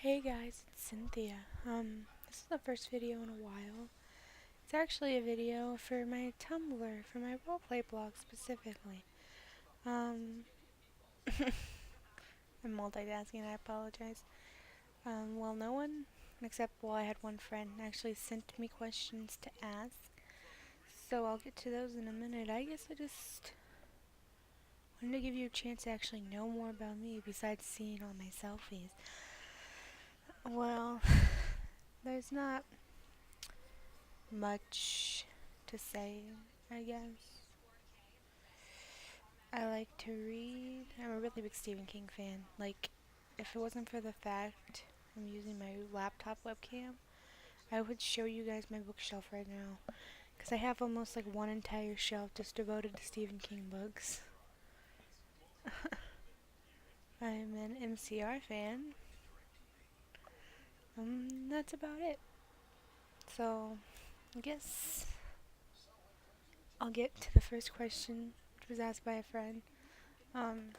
Hey guys, it's Cynthia. This is the first video in a while. It's actually a video for my Tumblr, for my roleplay blog specifically. Um, I'm multitasking, I apologize. Well, no one, I had one friend, actually sent me questions to ask. So I'll get to those in a minute. I guess I just wanted to give you a chance to actually know more about me besides seeing all my selfies. Well, there's not much to say, I guess. I like to read. I'm a really big Stephen King fan. Like, if it wasn't for the fact I'm using my laptop webcam, I would show you guys my bookshelf right now. Because I have almost like one entire shelf just devoted to Stephen King books. I'm an MCR fan. That's about it. So, I guess I'll get to the first question, which was asked by a friend. Um,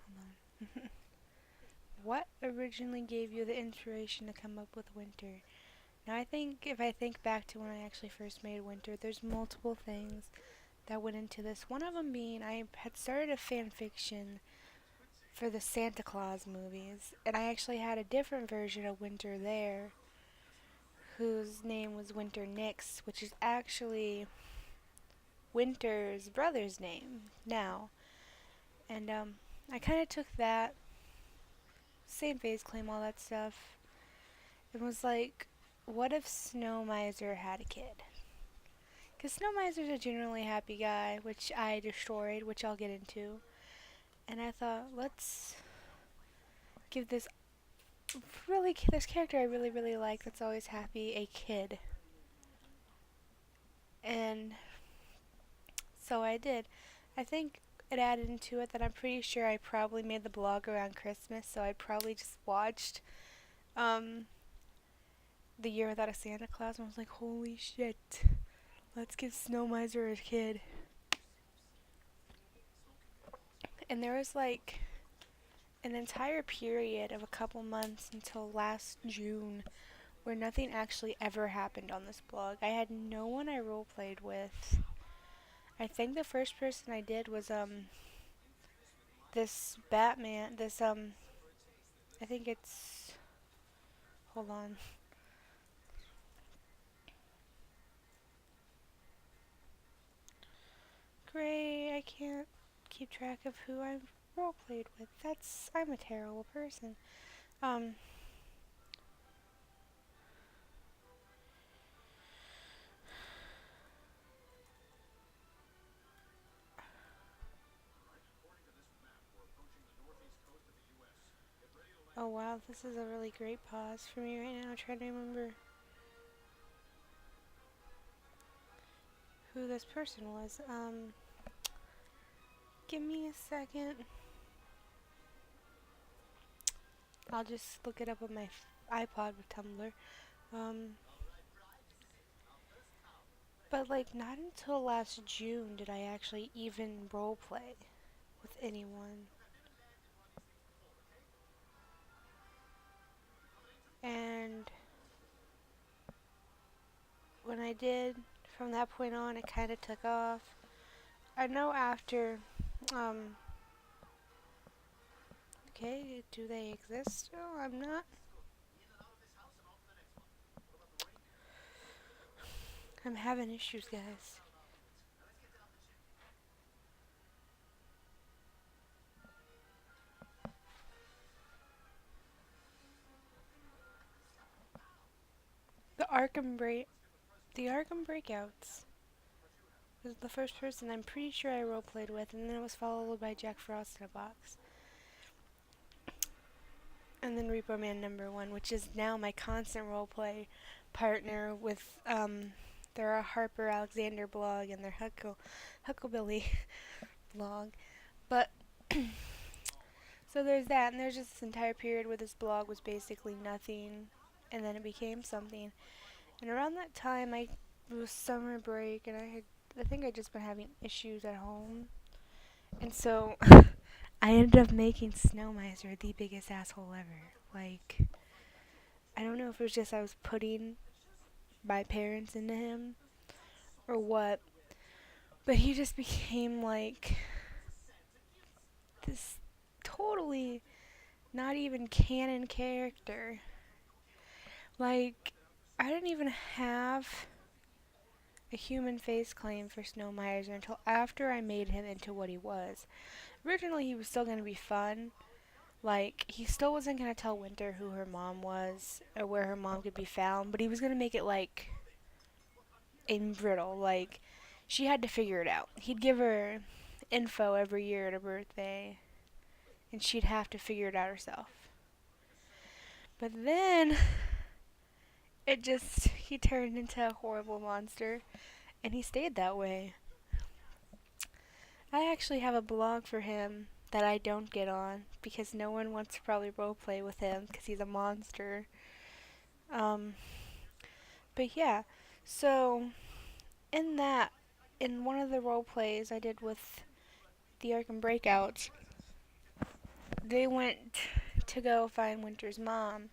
hold on. What originally gave you the inspiration to come up with Winter? Now if I think back to when I actually first made Winter, there's multiple things that went into this. One of them being I had started a fan fiction for the Santa Claus movies, and I actually had a different version of Winter there, whose name was Winter Nix, which is actually Winter's brother's name now. And I kind of took that, same face claim, all that stuff, and was like, what if Snow Miser had a kid? Because Snow Miser's a generally happy guy, which I destroyed, which I'll get into. And I thought, let's give this character I really, really like that's always happy, a kid. And so I did. I think it added into it that I'm pretty sure I probably made the blog around Christmas, so I probably just watched um, The Year Without a Santa Claus and was like, holy shit, let's give Snow Miser a kid. And there was like an entire period of a couple months until last June where nothing actually ever happened on this blog. I had no one I roleplayed with. I think the first person I did was this Batman, I think it's, hold on. Great, I can't keep track of who I've roleplayed with. I'm a terrible person. Um, oh wow, this is a really great pause for me right now, trying to remember who this person was. Give me a second. I'll just look it up on my iPod with Tumblr. Um, but like not until last June did I actually even roleplay with anyone. And when I did, from that point on, it kind of took off. I know after, um, okay, do they exist still? I'm not. I'm having issues, guys. The Arkham break, the Arkham Breakouts was the first person I'm pretty sure I roleplayed with, and then it was followed by Jack Frost in a box. And then Repo Man #1, which is now my constant roleplay partner with their Harper Alexander blog and their Hucklebilly blog. But so there's that, and there's just this entire period where this blog was basically nothing, and then it became something. And around that time, it was summer break, and I think I'd just been having issues at home, and so I ended up making Snow Miser the biggest asshole ever. Like, I don't know if it was just I was putting my parents into him or what, but he just became like this totally not even canon character. Like, I didn't even have a human face claim for Snow Miser until after I made him into what he was. Originally, he was still going to be fun. Like, he still wasn't going to tell Winter who her mom was or where her mom could be found, but he was going to make it, like, a riddle. Like, she had to figure it out. He'd give her info every year at her birthday, and she'd have to figure it out herself. But then, he turned into a horrible monster, and he stayed that way. I actually have a blog for him that I don't get on because no one wants to probably roleplay with him because he's a monster. Um, but yeah, so in that, in one of the roleplays I did with the Arkham Breakouts, they went to go find Winter's mom.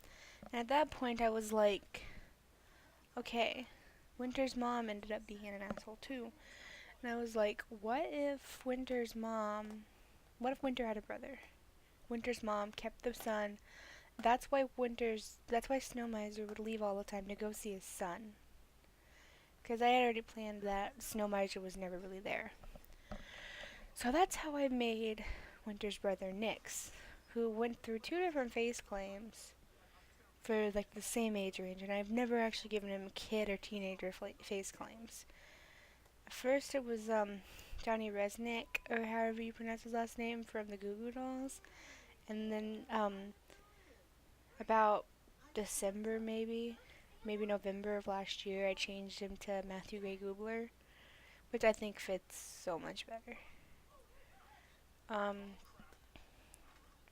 And at that point, I was like, okay, Winter's mom ended up being an asshole too. And I was like, what if Winter had a brother? Winter's mom kept the son. That's why Snow Miser would leave all the time to go see his son. Because I had already planned that Snow Miser was never really there. So that's how I made Winter's brother Nyx, who went through 2 different face claims for like the same age range, and I've never actually given him kid or teenager face claims. First it was Johnny Resnick, or however you pronounce his last name, from the Goo Goo Dolls, and then about December maybe November of last year, I changed him to Matthew Gray Goobler, which I think fits so much better.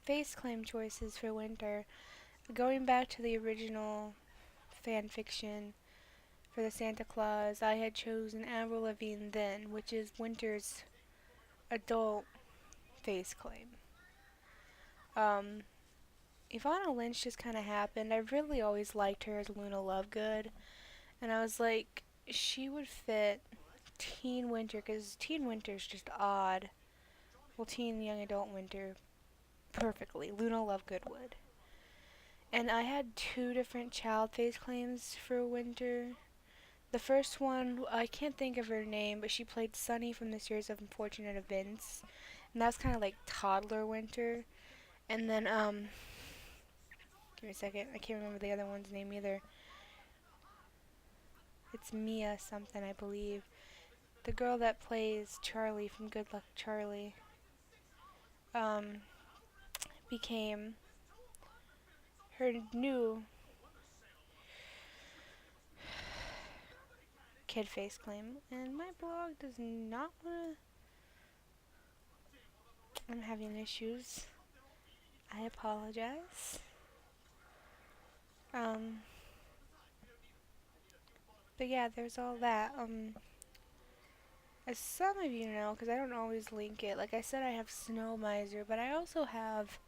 Face claim choices for Winter. Going back to the original fan fiction for the Santa Claus, I had chosen Avril Lavigne then, which is Winter's adult face claim. Ivana Lynch just kind of happened. I really always liked her as Luna Lovegood, and I was like, she would fit Teen Winter, because Teen Winter's just odd. Well, Teen Young Adult Winter perfectly. Luna Lovegood would. And I had 2 different child face claims for Winter. The first one, I can't think of her name, but she played Sunny from the series of Unfortunate Events. And that's kind of like toddler Winter. And then, give me a second, I can't remember the other one's name either. It's Mia something, I believe. The girl that plays Charlie from Good Luck Charlie, became her new kid face claim. And my blog does not wanna... I'm having issues. I apologize. But yeah, there's all that. As some of you know, because I don't always link it, like I said, I have Snow Miser, but I also have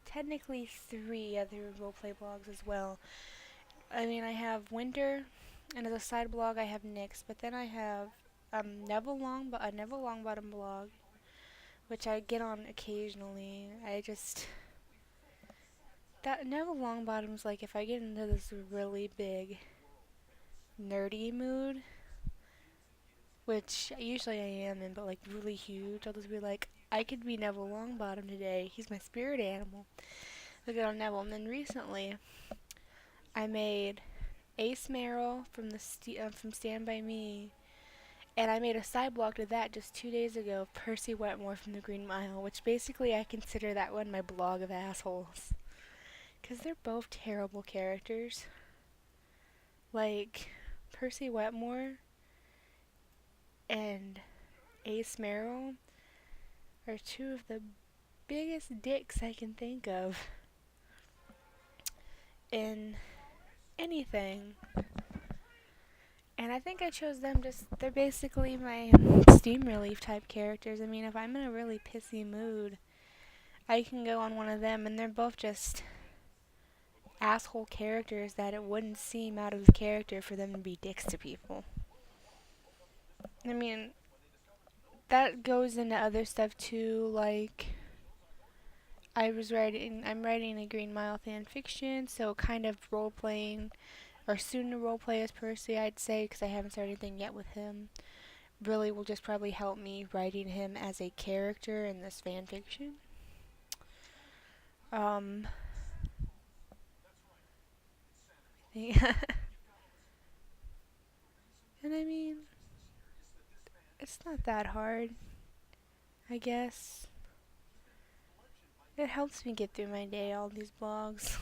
technically 3 other roleplay blogs as well. I mean, I have Winter, and as a side blog, I have Nyx, but then I have a Neville Longbottom blog, which I get on occasionally. That Neville Longbottom's like, if I get into this really big nerdy mood, which usually I am in, but like really huge, I'll just be like, I could be Neville Longbottom today. He's my spirit animal. Look at Neville. And then recently, I made Ace Merrill from from Stand By Me, and I made a side blog to that just 2 days ago, Percy Wetmore from The Green Mile, which basically I consider that one my blog of assholes. Because they're both terrible characters. Like, Percy Wetmore and Ace Merrill are 2 of the biggest dicks I can think of in anything. And I think I chose them they're basically my steam relief type characters. I mean, if I'm in a really pissy mood, I can go on one of them, and they're both just asshole characters that it wouldn't seem out of the character for them to be dicks to people. I mean, that goes into other stuff too, like I'm writing a Green Mile fan fiction, so kind of role playing, or soon to role play as Percy, I'd say, because I haven't started anything yet with him. Really will just probably help me writing him as a character in this fan fiction. Um, and I mean, it's not that hard, I guess. It helps me get through my day, all these blogs.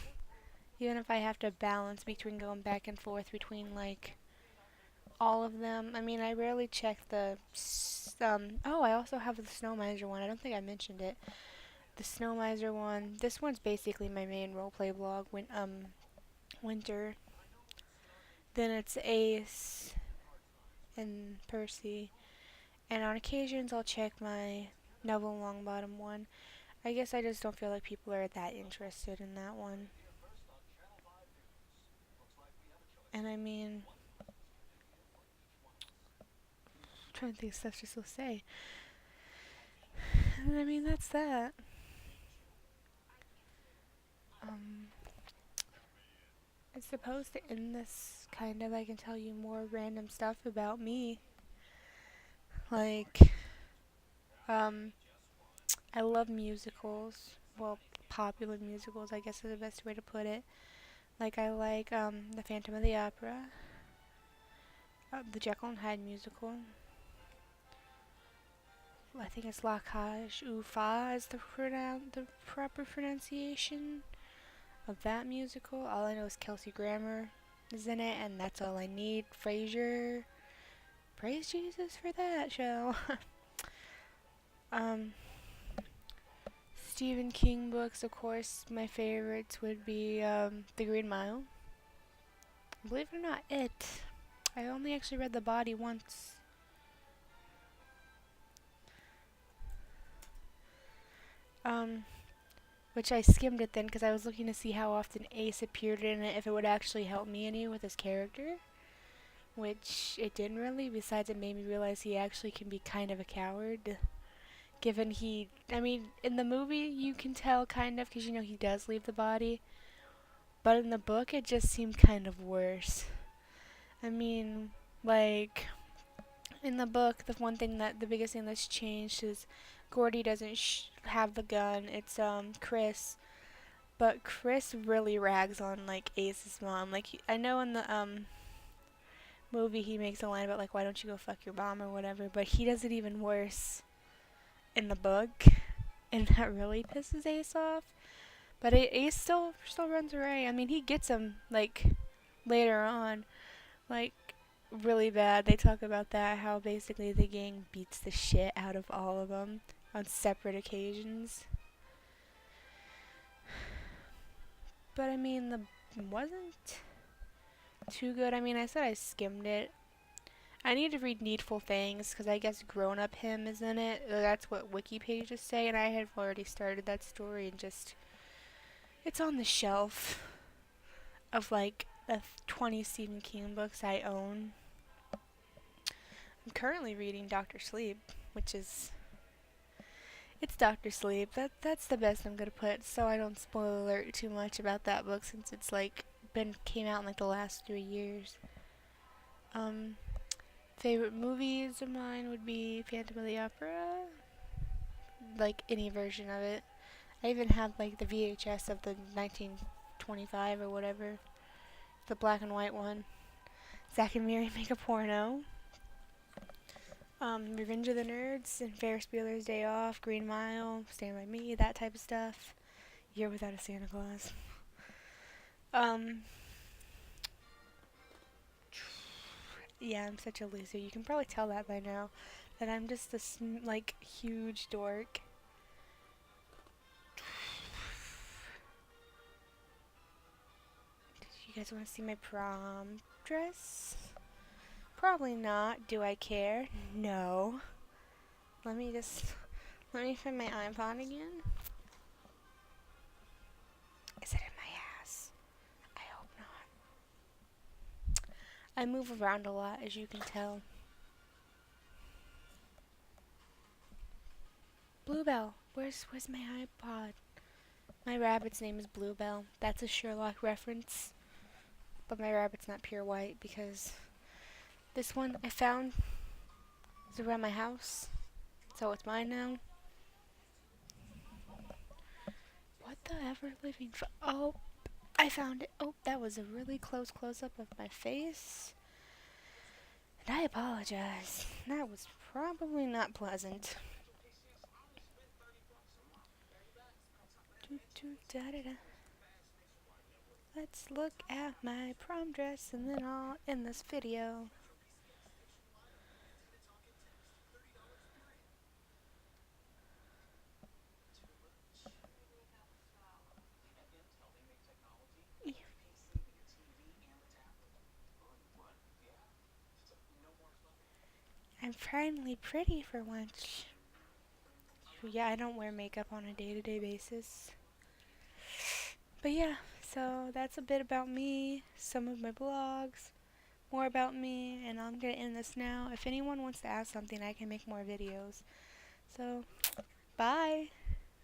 Even if I have to balance between going back and forth between, like, all of them. I mean, I rarely check the, oh, I also have the Snow Miser one. I don't think I mentioned it. The Snow Miser one. This one's basically my main roleplay blog when, Winter. Then it's Ace and Percy. And on occasions I'll check my Neville Longbottom one. I guess I just don't feel like people are that interested in that one. And I mean, I'm trying to think of stuff to still say. And I mean, that's that. I suppose to end this, kind of, I can tell you more random stuff about me. Like, I love musicals. Well, popular musicals, I guess is the best way to put it. Like, I like, The Phantom of the Opera, the Jekyll and Hyde musical. I think it's La Cage aux Folles is the proper pronunciation of that musical. All I know is Kelsey Grammer is in it, and that's all I need. Frasier, praise Jesus for that show. Stephen King books, of course, my favorites would be The Green Mile. Believe it or not, It. I only actually read The Body once. Which I skimmed it then because I was looking to see how often Ace appeared in it, if it would actually help me any with his character. Which it didn't really, besides it made me realize he actually can be kind of a coward. Given I mean, in the movie you can tell kind of because you know he does leave the body. But in the book it just seemed kind of worse. I mean, like, in the book, the biggest thing that's changed is Gordy doesn't have the gun. It's Chris, but Chris really rags on like Ace's mom. Like I know in the movie he makes a line about like why don't you go fuck your mom or whatever, but he does it even worse in the book, and that really pisses Ace off. But Ace still runs away. I mean he gets him like later on, like really bad. They talk about that, how basically the gang beats the shit out of all of them on separate occasions. But I mean, the wasn't too good. I mean, I said I skimmed it. I need to read Needful Things because I guess Grown Up Him is in it. That's what wiki pages say, and I have already started that story and just it's on the shelf of like the 20 Stephen King books I own. I'm currently reading Doctor Sleep, which is it's Doctor Sleep. That's the best I'm gonna put, so I don't spoil alert too much about that book since it's like came out in like the last 3 years. Favorite movies of mine would be Phantom of the Opera, like any version of it. I even have like the VHS of the 1925 or whatever, the black and white one. Zack and Miri Make a Porno. Revenge of the Nerds and Ferris Bueller's Day Off, Green Mile, Stand By Me, that type of stuff. Year Without a Santa Claus. Yeah, I'm such a loser. You can probably tell that by now. That I'm just this, like, huge dork. You guys want to see my prom dress? Probably not. Do I care? No. Let me find my iPod again. I move around a lot, as you can tell. Bluebell, where's my iPod? My rabbit's name is Bluebell. That's a Sherlock reference. But my rabbit's not pure white because this one I found is around my house. So it's mine now. What the ever living oh, I found it. Oh, that was a really close close-up of my face. And I apologize. That was probably not pleasant. Let's look at my prom dress and then I'll end this video. I'm finally pretty for once. Yeah, I don't wear makeup on a day-to-day basis. But yeah, so that's a bit about me, some of my blogs, more about me, and I'm gonna end this now. If anyone wants to ask something, I can make more videos. So, bye!